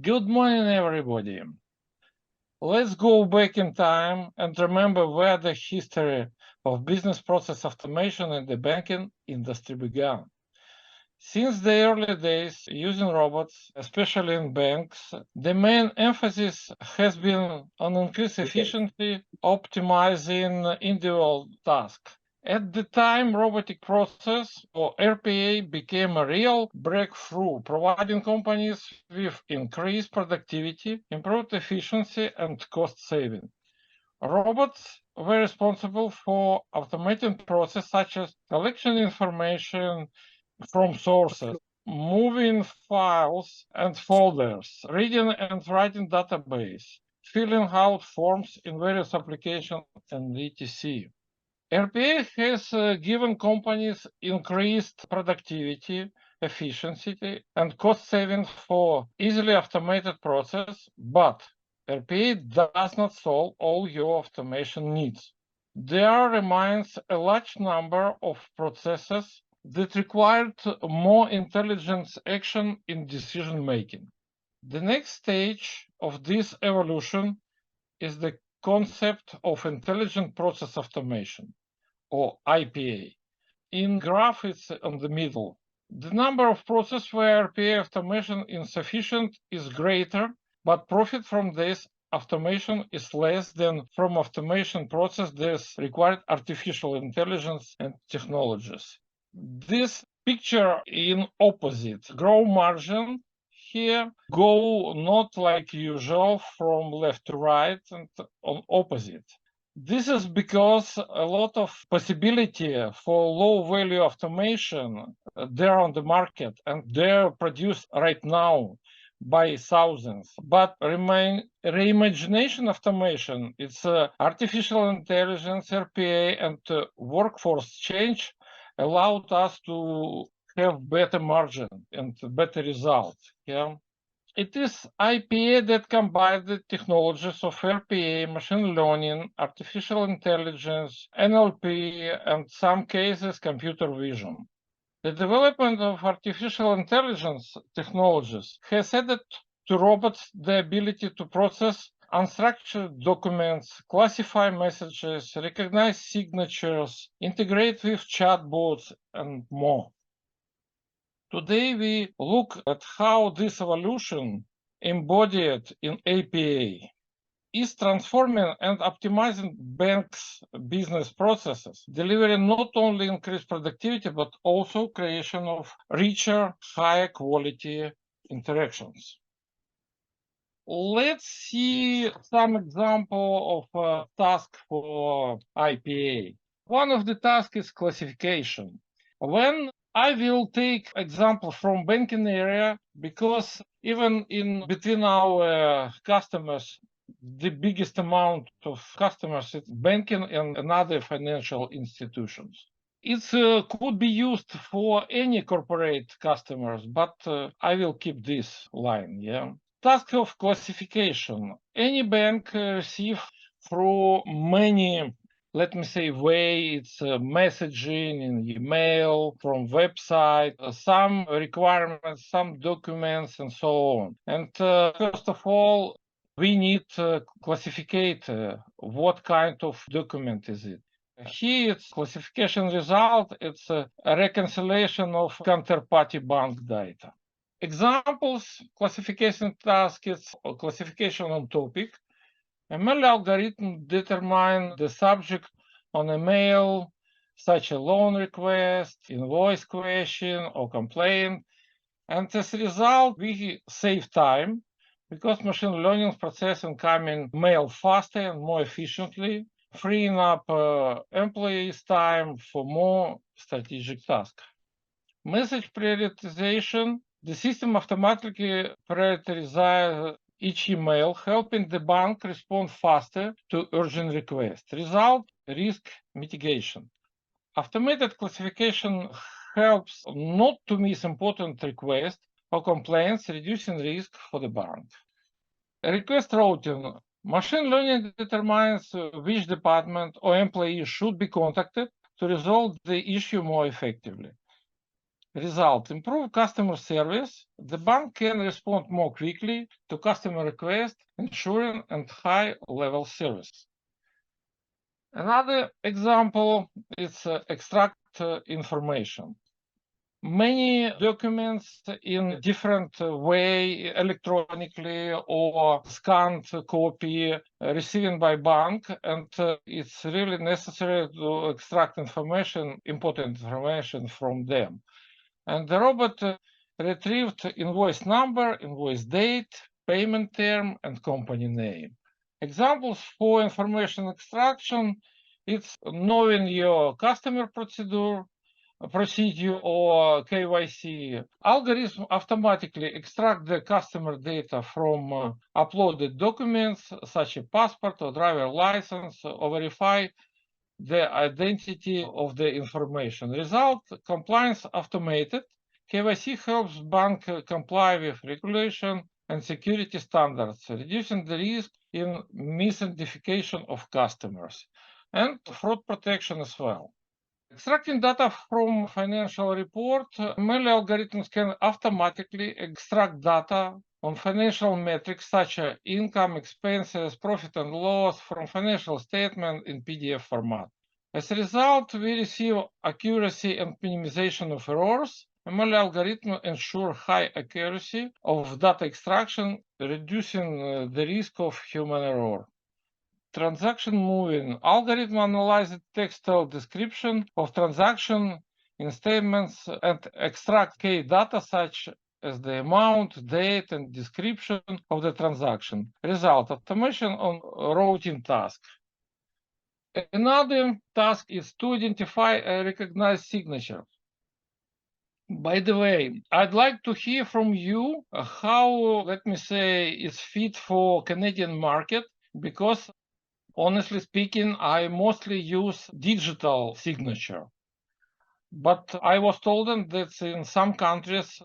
Good morning, everybody. Let's go back in time and remember where the history of business process automation in the banking industry began. Since the early days, using robots, especially in banks, the main emphasis has been on increased efficiency, optimizing individual tasks. At the time, robotic process, or RPA, became a real breakthrough, providing companies with increased productivity, improved efficiency, and cost saving. Robots were responsible for automating processes such as collecting information from sources, moving files and folders, reading and writing database, filling out forms in various applications, and etc. RPA has given companies increased productivity, efficiency, and cost savings for easily automated process, but RPA does not solve all your automation needs. There remains a large number of processes that required more intelligent action in decision making. The next stage of this evolution is the concept of intelligent process automation, or IPA. In graph, it's on the middle. The number of processes where RPA automation is sufficient is greater, but profit from this automation is less than from automation process that required artificial intelligence and technologies. This picture in opposite, grow margin here go not like usual from left to right and on opposite. This is because a lot of possibility for low value automation there on the market, and they're produced right now by thousands. But reimagination automation, it's artificial intelligence, RPA, and workforce change allowed us to have better margin and better results. Yeah. It is IPA that combines the technologies of RPA, machine learning, artificial intelligence, NLP, and some cases computer vision. The development of artificial intelligence technologies has added to robots the ability to process unstructured documents, classify messages, recognize signatures, integrate with chatbots, and more. Today, we look at how this evolution embodied in APA is transforming and optimizing banks' business processes, delivering not only increased productivity, but also creation of richer, higher quality interactions. Let's see some example of a task for IPA. One of the tasks is classification. When I will take example from banking area, because even in between our customers, the biggest amount of customers is banking and other financial institutions. It could be used for any corporate customers, but I will keep this line. Yeah. Task of classification. Any bank receive through many, let me say, way, it's messaging in email, from website, some requirements, some documents, and so on. And first of all, we need to classify what kind of document is it. Here, it's classification result. It's a reconciliation of counterparty bank data. Examples, classification task is classification on topic. ML algorithm determine the subject on a mail, such a loan request, invoice question, or complaint. And as a result, we save time because machine learning process incoming mail faster and more efficiently, freeing up employees' time for more strategic tasks. Message prioritization. The system automatically prioritizes each email, helping the bank respond faster to urgent requests. Result, risk mitigation. Automated classification helps not to miss important requests or complaints, reducing risk for the bank. Request routing. Machine learning determines which department or employee should be contacted to resolve the issue more effectively. Result: improve customer service. The bank can respond more quickly to customer requests, ensuring a high-level service. Another example is extract information. Many documents in different way, electronically or scanned copy, received by bank, and it's really necessary to extract information, important information from them. And the robot retrieved invoice number, invoice date, payment term, and company name. Examples for information extraction: it's knowing your customer procedure or KYC. Algorithm automatically extract the customer data from uploaded documents such as passport or driver license, or verify the identity of the information. Result: compliance automated. KYC helps bank comply with regulation and security standards, reducing the risk in misidentification of customers, and fraud protection as well. Extracting data from financial report, ML algorithms can automatically extract data on financial metrics such as income, expenses, profit and loss from financial statement in PDF format. As a result, we receive accuracy and minimization of errors. ML algorithms ensure high accuracy of data extraction, reducing the risk of human error. Transaction moving. Algorithm analyzes textual description of transaction in statements and extract key data such as the amount, date, and description of the transaction. Result: automation on routine task. Another task is to identify and recognize signature. By the way, I'd like to hear from you how, let me say, it's fit for Canadian market, because honestly speaking, I mostly use digital signature. But I was told that in some countries,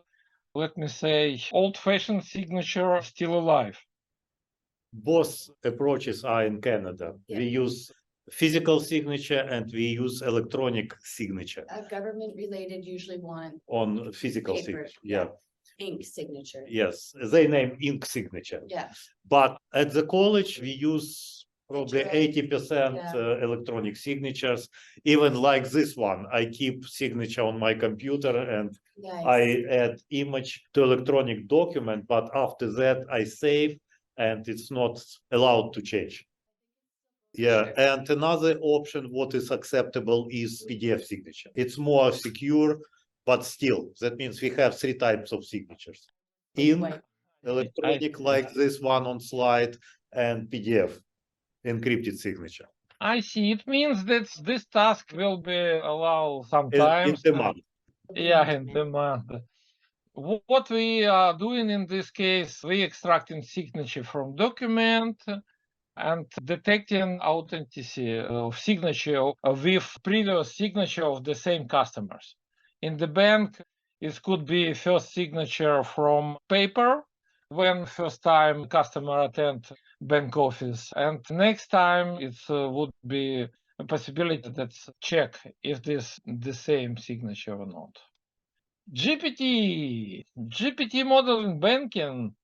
let me say, old-fashioned signature is still alive. Both approaches are in Canada. Yeah. We use physical signature and we use electronic signature. Government-related usually want On physical paper, signature. Yeah. ink signature. Yes, they name ink signature. Yeah. But at the college, we use probably Digital. 80% Yeah. electronic signatures. Even like this one, I keep signature on my computer and Nice. I add image to electronic document, but after that I save and it's not allowed to change. Yeah, and another option what is acceptable is PDF signature. It's more secure, but still, that means we have 3 types of signatures. Ink, White. electronic like this one on slide, and PDF, encrypted signature. I see. It means that this task will be allowed In sometimes. demand. Yeah, in demand. What we are doing in this case, we extracting signature from document and detecting authenticity of signature with previous signature of the same customers. In the bank, it could be first signature from paper when first time customer attend bank office, and next time it would be a possibility that's check if this the same signature or not. GPT model in banking.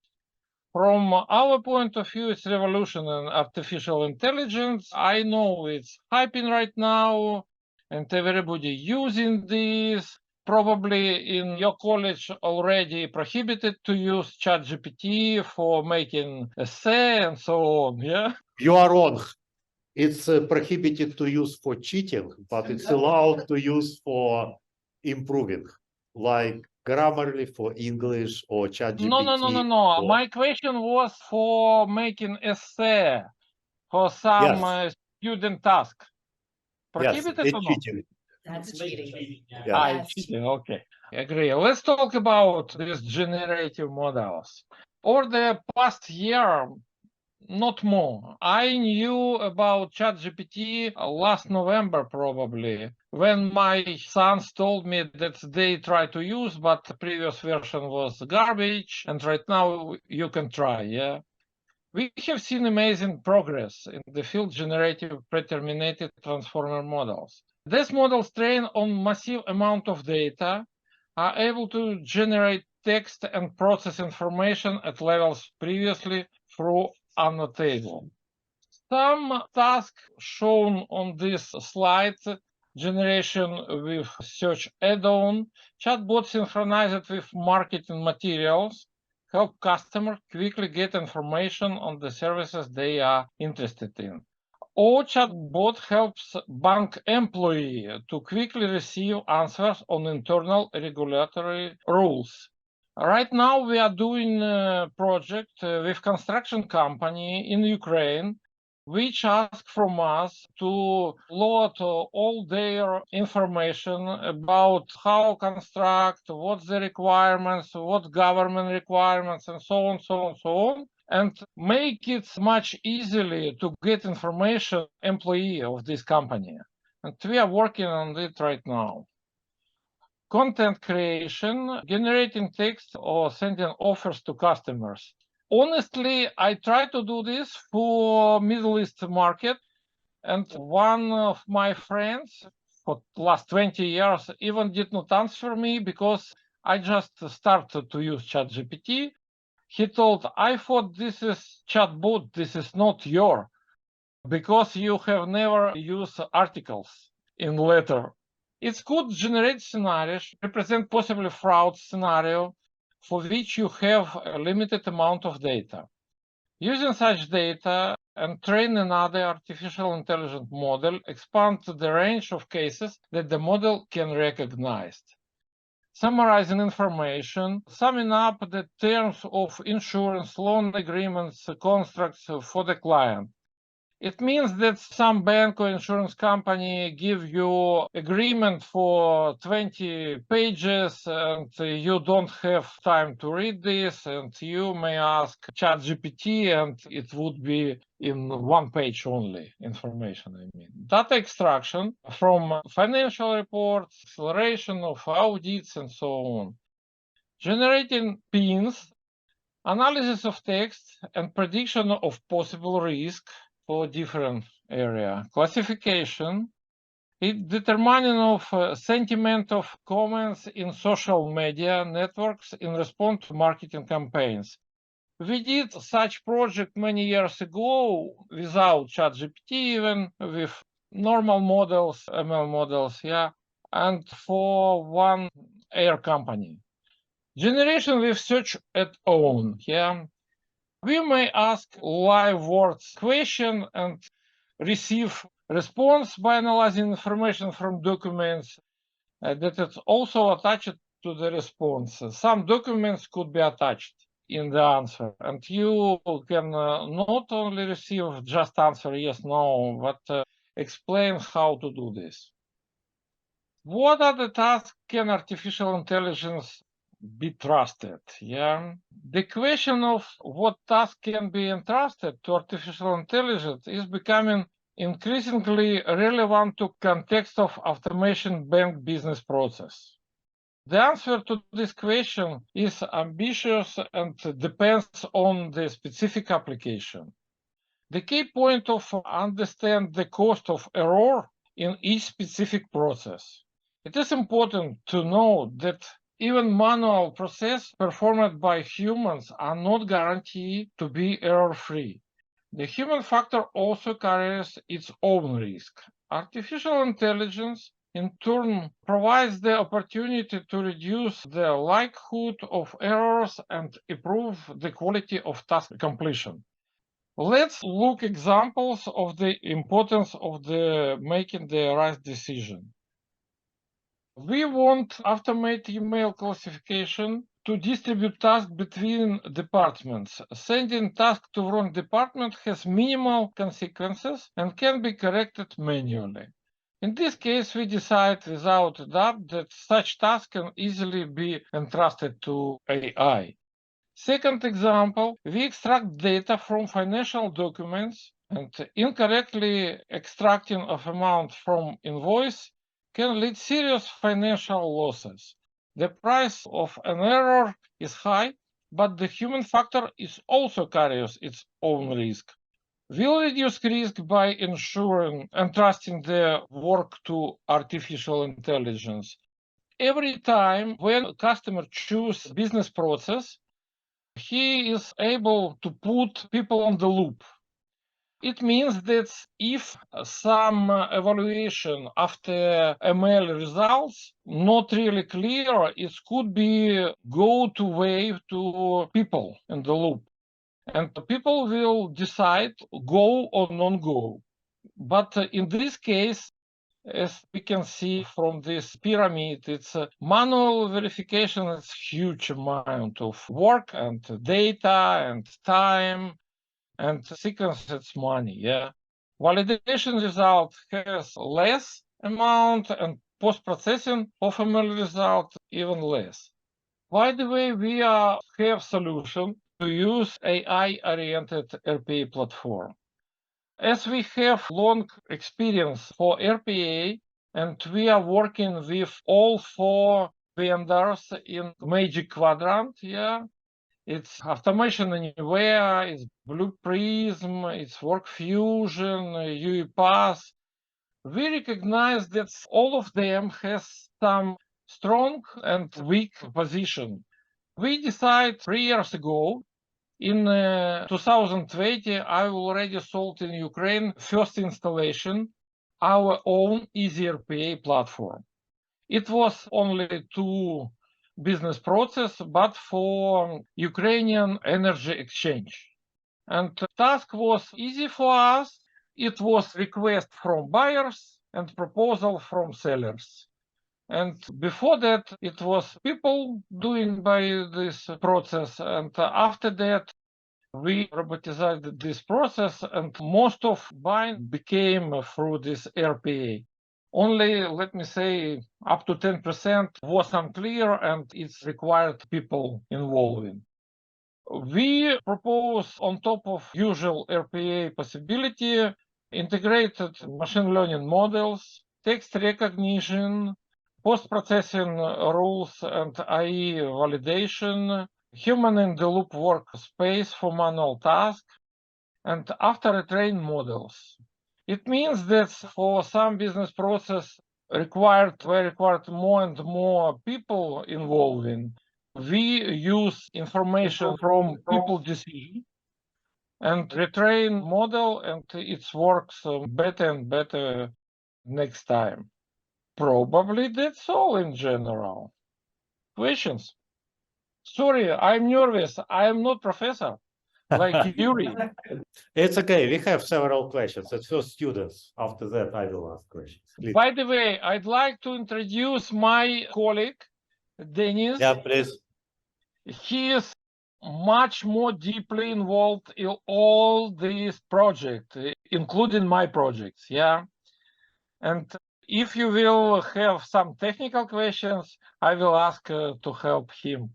From our point of view, it's revolution in artificial intelligence. I know it's hyping right now, and everybody using this. Probably in your college already prohibited to use ChatGPT for making essay and so on. Yeah. You are wrong. It's prohibited to use for cheating, but it's allowed to use for improving, like Grammarly for English or ChatGPT. No. My question was for making essay for some Yes. student task. Yes, Prohibited it's or not? cheating. That's cheating. Yeah. Yes. cheating. Okay, agree. Let's talk about these generative models. Over the past year, not more. I knew about ChatGPT last November, probably, when my sons told me that they tried to use, but the previous version was garbage, and right now you can try, yeah? We have seen amazing progress in the field generative predetermined transformer models. These models train on massive amount of data are able to generate text and process information at levels previously through annotatable. Some tasks shown on this slide: generation with search add-on, chatbot synchronized with marketing materials, help customers quickly get information on the services they are interested in. Or chatbot helps bank employee to quickly receive answers on internal regulatory rules. Right now, we are doing a project with construction company in Ukraine, which ask from us to load all their information about how construct, what's the requirements, what government requirements, and so on, so on, so on, and make it much easily to get information employee of this company. And we are working on it right now. Content creation, generating text or sending offers to customers. Honestly, I try to do this for Middle East market, and one of my friends for last 20 years even did not answer me because I just started to use ChatGPT. He told, I thought this is chatbot, this is not your, because you have never used articles in letter. It could generate scenarios, represent possibly fraud scenario for which you have a limited amount of data. Using such data and train another artificial intelligence model expands the range of cases that the model can recognize. Summarizing information, summing up the terms of insurance, loan agreements, contracts for the client. It means that some bank or insurance company give you agreement for 20 pages and you don't have time to read this, and you may ask ChatGPT and it would be in one page only information. Data extraction from financial reports, acceleration of audits, and so on. Generating pins, analysis of text and prediction of possible risk for different area. Classification, determining of sentiment of comments in social media networks in response to marketing campaigns. We did such project many years ago without ChatGPT, even with normal models, ML models, and for one air company. Generation with search add-on, We may ask live words question and receive response by analyzing information from documents that is also attached to the response. Some documents could be attached in the answer, and you can not only receive just answer yes, no, but explain how to do this. What are the tasks can artificial intelligence be trusted? The question of what task can be entrusted to artificial intelligence is becoming increasingly relevant to context of automation bank business process. The answer to this question is ambitious and depends on the specific application. The key point of understand the cost of error in each specific process. It is important to know that even manual processes performed by humans are not guaranteed to be error-free. The human factor also carries its own risk. Artificial intelligence, in turn, provides the opportunity to reduce the likelihood of errors and improve the quality of task completion. Let's look examples of the importance of making the right decision. We want automate email classification to distribute tasks between departments. Sending tasks to wrong department has minimal consequences and can be corrected manually. In this case, we decide without doubt that such tasks can easily be entrusted to AI. Second example, we extract data from financial documents, and incorrectly extracting of amount from invoice can lead serious financial losses. The price of an error is high, but the human factor is also carries its own risk. We'll reduce risk by ensuring and trusting the work to artificial intelligence. every time when a customer chooses business process, he is able to put people on the loop. It means that if some evaluation after ML results not really clear, it could be go to way to people in the loop. And people will decide go or non-go. But in this case, as we can see from this pyramid, it's manual verification. It's huge amount of work and data and time and sequence. It's money. Yeah, validation result has less amount and post-processing of ML result even less. By the way, we have solution to use AI-oriented RPA platform. As we have long experience for RPA, and we are working with all 4 vendors in Magic Quadrant, yeah, it's Automation Anywhere, it's Blue Prism, it's WorkFusion, UiPath. We recognize that all of them has some strong and weak position. We decided 3 years ago. In 2020, I already sold in Ukraine first installation, our own EasyRPA platform. It was only 2 business process, but for Ukrainian energy exchange. And the task was easy for us. It was request from buyers and proposal from sellers. And before that, it was people doing by this process. And after that, we robotized this process, and most of buying became through this RPA. Only, let me say, up to 10% was unclear, and it's required people involving. We propose, on top of usual RPA possibility, integrated machine learning models, text recognition, post-processing rules and AI validation, human-in-the-loop workspace for manual tasks, and after-trained models. It means that for some business process we required more and more people involving. We use information from people decision and retrain model, and it works better and better next time. Probably that's all in general. Questions? Sorry, I'm nervous. I am not professor like Yuri. It's okay. We have several questions. It's for students. After that, I will ask questions. Please. By the way, I'd like to introduce my colleague, Denis. Yeah, please. He is much more deeply involved in all these projects, including my projects. Yeah. And if you will have some technical questions, I will ask to help him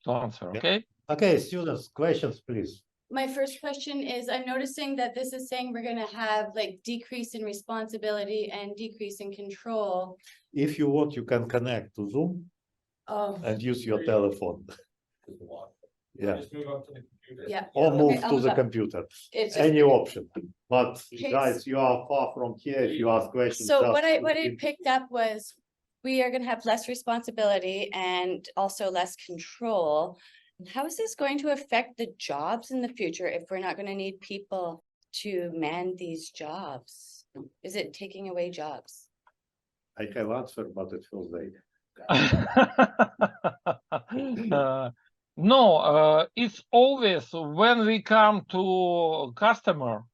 to answer. Okay. Okay, students, questions, please. My first question is, I'm noticing that this is saying we're gonna have like decrease in responsibility and decrease in control. If you want, you can connect to Zoom Oh, and use your telephone. Yeah, yeah. or move Okay, to the up. computer. It's just- Any option. But Okay. guys, you are far from here. If you ask questions. So just what I picked up was we are gonna have less responsibility and also less control. How is this going to affect the jobs in the future if we're not gonna need people to man these jobs? Is it taking away jobs? I have answered, but it feels vague. No, it's always when we come to customer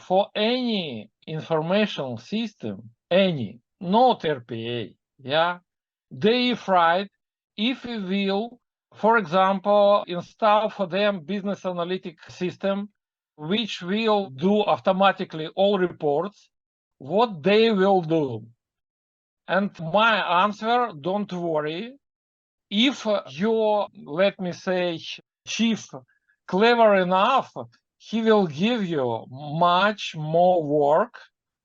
for any information system, any, not RPA, yeah, they afraid if we will, for example, install for them business analytic system, which will do automatically all reports, what they will do. And my answer, don't worry. If your, let me say, chief clever enough, he will give you much more work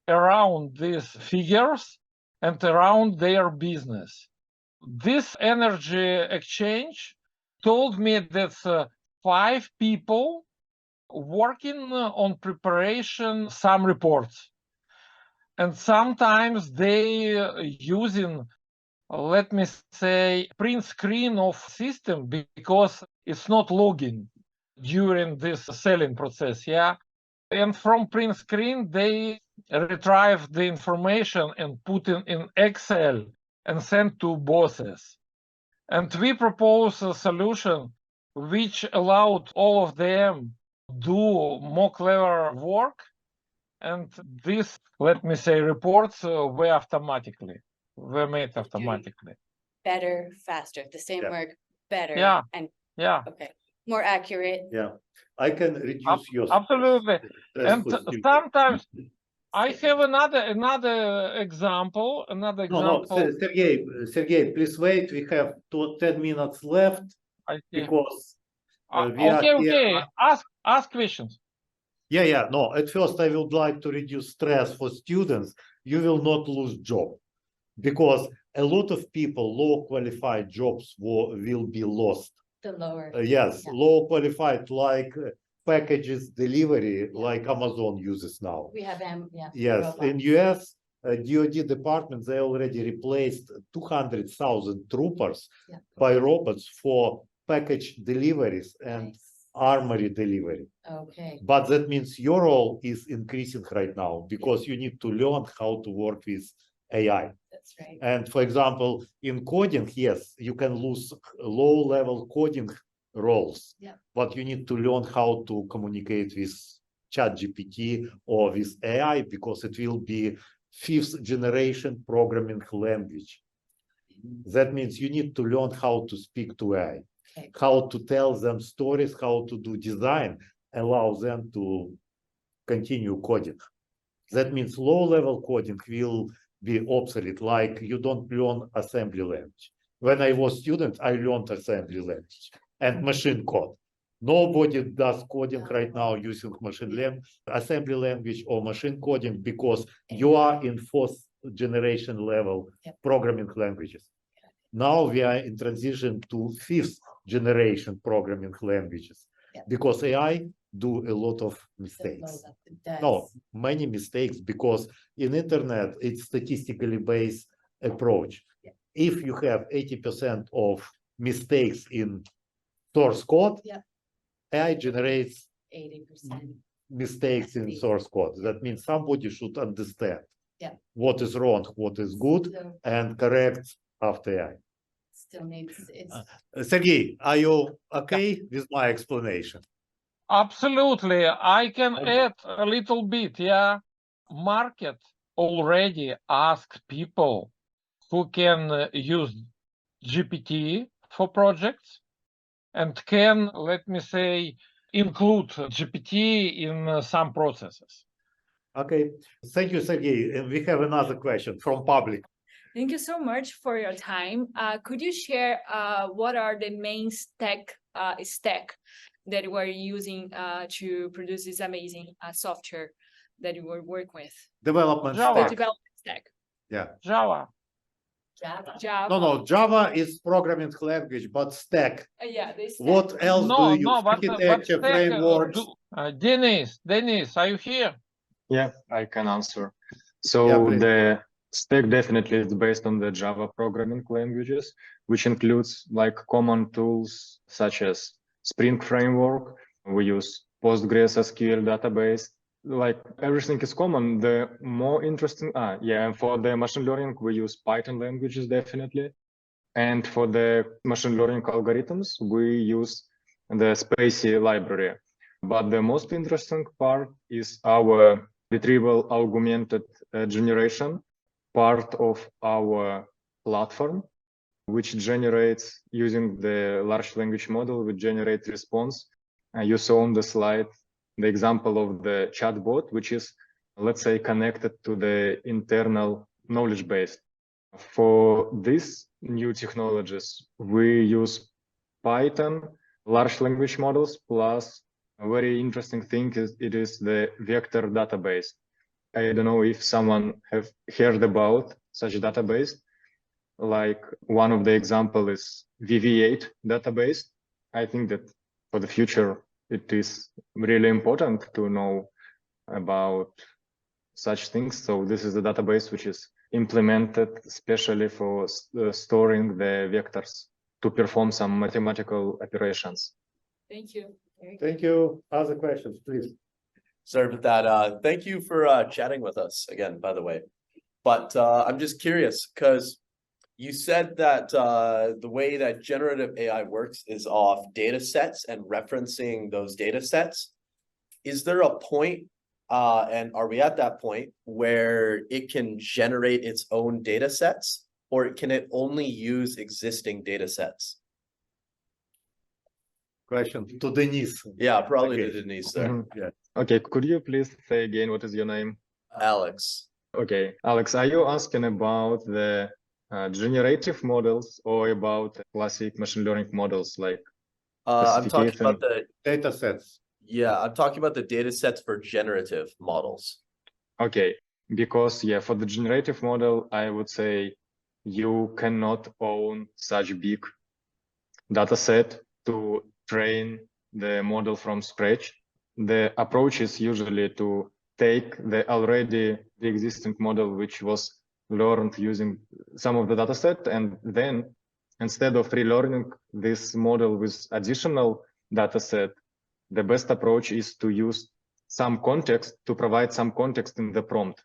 around these figures and around their business. This energy exchange told me that 5 people working on preparation some reports. And sometimes they using let me say, print screen of system because it's not logging during this selling process, yeah. And from print screen, they retrieve the information and put in Excel and send to bosses. And we propose a solution which allowed all of them do more clever work. And this, let me say, reports were made automatically. Better, faster, the same Yeah. work, better. Yeah. And, Yeah, okay, more accurate. Yeah, I can reduce your absolutely. stress And for students. sometimes I have another example. No, Sergey, please wait. We have 10 minutes left I see. because we are Okay, here. okay. Ask questions. Yeah. No, at first I would like to reduce stress for students. You will not lose job because a lot of people, low qualified jobs will be lost. The lower. Yes, Yeah. low qualified like packages delivery, Yeah. like Amazon uses now. We have Yes, robots. in US, DoD department, they already replaced 200,000 troopers Yeah. by robots for package deliveries and Nice. armory delivery. Okay, But that means your role is increasing right now because you need to learn how to work with AI. that's right. And for example, in coding, yes, you can lose low-level coding roles, Yeah. but you need to learn how to communicate with ChatGPT or with AI because it will be 5th generation programming language. That means you need to learn how to speak to AI, Okay. how to tell them stories, how to do design, allow them to continue coding. That means low-level coding will be obsolete, like you don't learn assembly language. When I was student, I learned assembly language and machine code. Nobody does coding right now using assembly language or machine coding because you are in 4th generation level programming languages. Now we are in transition to 5th generation programming languages because AI do a lot of mistakes. No, many mistakes because in internet it's statistically based approach. If you have 80% of mistakes in source code, AI generates 80%. mistakes in source code. That means somebody should understand what is wrong, what is good, and correct after AI. Still needs it's Sergey, are you okay with my explanation? Absolutely. I can add a little bit. Yeah. Market already ask people who can use GPT for projects and can, let me say, include GPT in some processes. Okay, thank you, Sergey. And we have another question from public. Thank you so much for your time. Could you share what are the main stack that you are using to produce this amazing software that you will work with? Development Java. stack. Development stack. Yeah. Java. Java. No, Java is programming language, but stack. Yeah, this. What else do you use? Architecture, frameworks. Dennis, are you here? Yeah, I can answer. So Yeah, the stack definitely is based on the Java programming languages, which includes like common tools such as Spring Framework. We use PostgreSQL database. Like everything is common. The more interesting, and for the machine learning, we use Python languages definitely. And for the machine learning algorithms, we use the Spacey library. But the most interesting part is our retrieval augmented generation part of our platform, which generates using the large language model, which generates response. You saw on the slide the example of the chatbot, which is, let's say, connected to the internal knowledge base. For these new technologies, we use Python, large language models, plus a very interesting thing is it is the vector database. I don't know if someone have heard about such a database. Like one of the example is VV8 database. I think that for the future, it is really important to know about such things. So this is a database which is implemented especially for storing the vectors to perform some mathematical operations. Thank you. Thank you. Other questions, please. Sorry about that. Thank you for chatting with us again, by the way. But I'm just curious because you said that the way that generative AI works is off data sets and referencing those data sets. Is there a point, and are we at that point where it can generate its own data sets, or can it only use existing data sets? Question to Denise. Yeah, probably Okay. to Denise there. Mhm. Yeah. Okay, could you please say again what is your name? Alex. Okay, Alex, are you asking about the generative models or about classic machine learning models like I'm talking classification? about the Data sets. Yeah, I'm talking about the data sets for generative models. Okay, because yeah, for the generative model, I would say you cannot own such big data set to train the model from scratch. The approach is usually to take the existing model, which was learned using some of the data set, and then instead of relearning this model with additional data set, the best approach is to use some context, to provide some context in the prompt.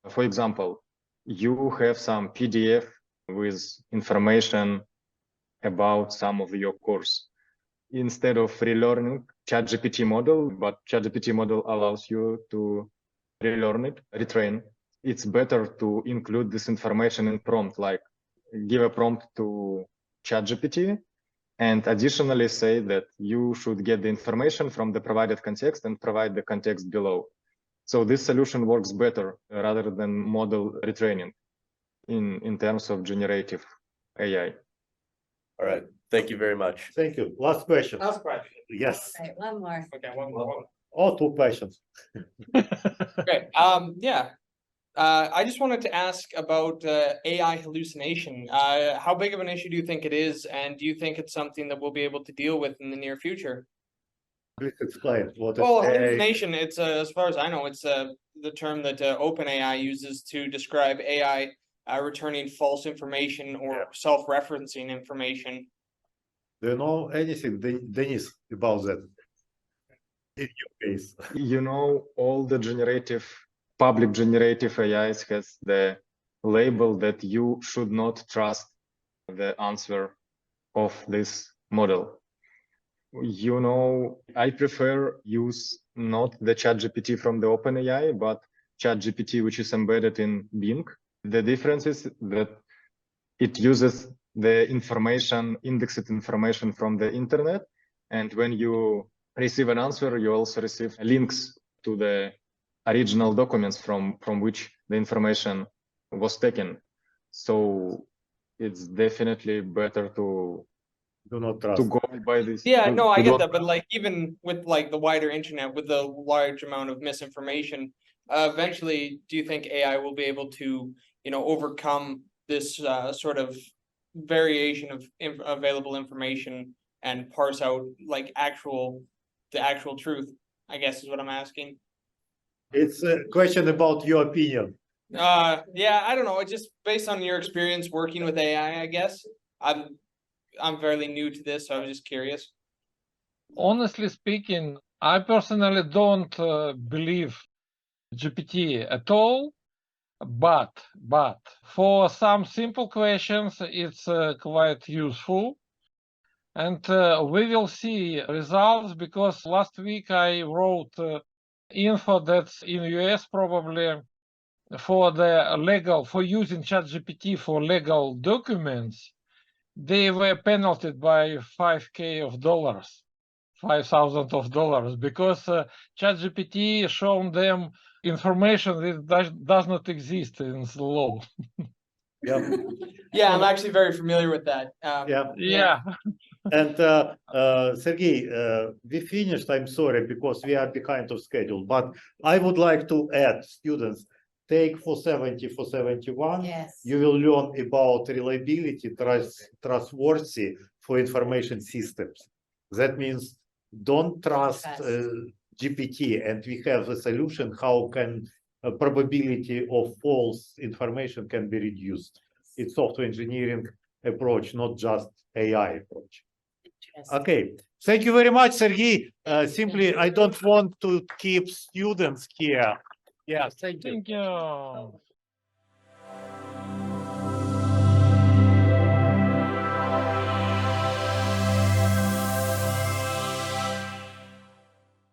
For example, you have some PDF with information about some of your course. Instead of relearning ChatGPT model, but ChatGPT model allows you to relearn it, retrain. It's better to include this information in prompt, like give a prompt to ChatGPT and additionally say that you should get the information from the provided context and provide the context below. So this solution works better rather than model retraining in terms of generative AI. All right. Thank you very much. Thank you. Last question. Last question. Yes. Right, one more. Okay, one more. Oh, 2 questions. Great. Yeah. I just wanted to ask about AI hallucination. How big of an issue do you think it is, and do you think it's something that we'll be able to deal with in the near future? Please explain what is Well, AI. hallucination, it's as far as I know, it's the term that OpenAI uses to describe AI returning false information or Yeah. self-referencing information. Do you know anything, Denise, about that? In your case. You know, all the public generative AIs has the label that you should not trust the answer of this model. You know, I prefer use not the ChatGPT from the OpenAI, but ChatGPT, which is embedded in Bing. The difference is that it uses the information, indexed information from the internet. And when you receive an answer, you also receive links to the original documents from which the information was taken. So it's definitely better to Do not trust. go by this. Yeah, no, I get not- that, but like even with like the wider internet, with the large amount of misinformation, eventually, do you think AI will be able to, overcome this sort of variation of available information and parse out like the actual truth? I guess is what I'm asking. It's a question about your opinion. Yeah, I don't know. It's just based on your experience working with AI, I guess. I'm fairly new to this, so I was just curious. Honestly speaking, I personally don't believe GPT at all, but for some simple questions, it's quite useful. And we will see results because last week I wrote info that's in US probably for using ChatGPT for legal documents. They were penalized by $5,000 because ChatGPT shown them information that does not exist in the law. Yeah. Yeah, I'm actually very familiar with that. Yeah. And Sergei, we finished. I'm sorry because we are behind of schedule, but I would like to add, students, take 470, 471. Yes. You will learn about reliability, trustworthy for information systems. That means don't trust GPT, and we have a solution how can probability of false information can be reduced. It's software engineering approach, not just AI approach. Okay, thank you very much, Sergei. Simply, I don't want to keep students here. Yeah, thank you. Thank you.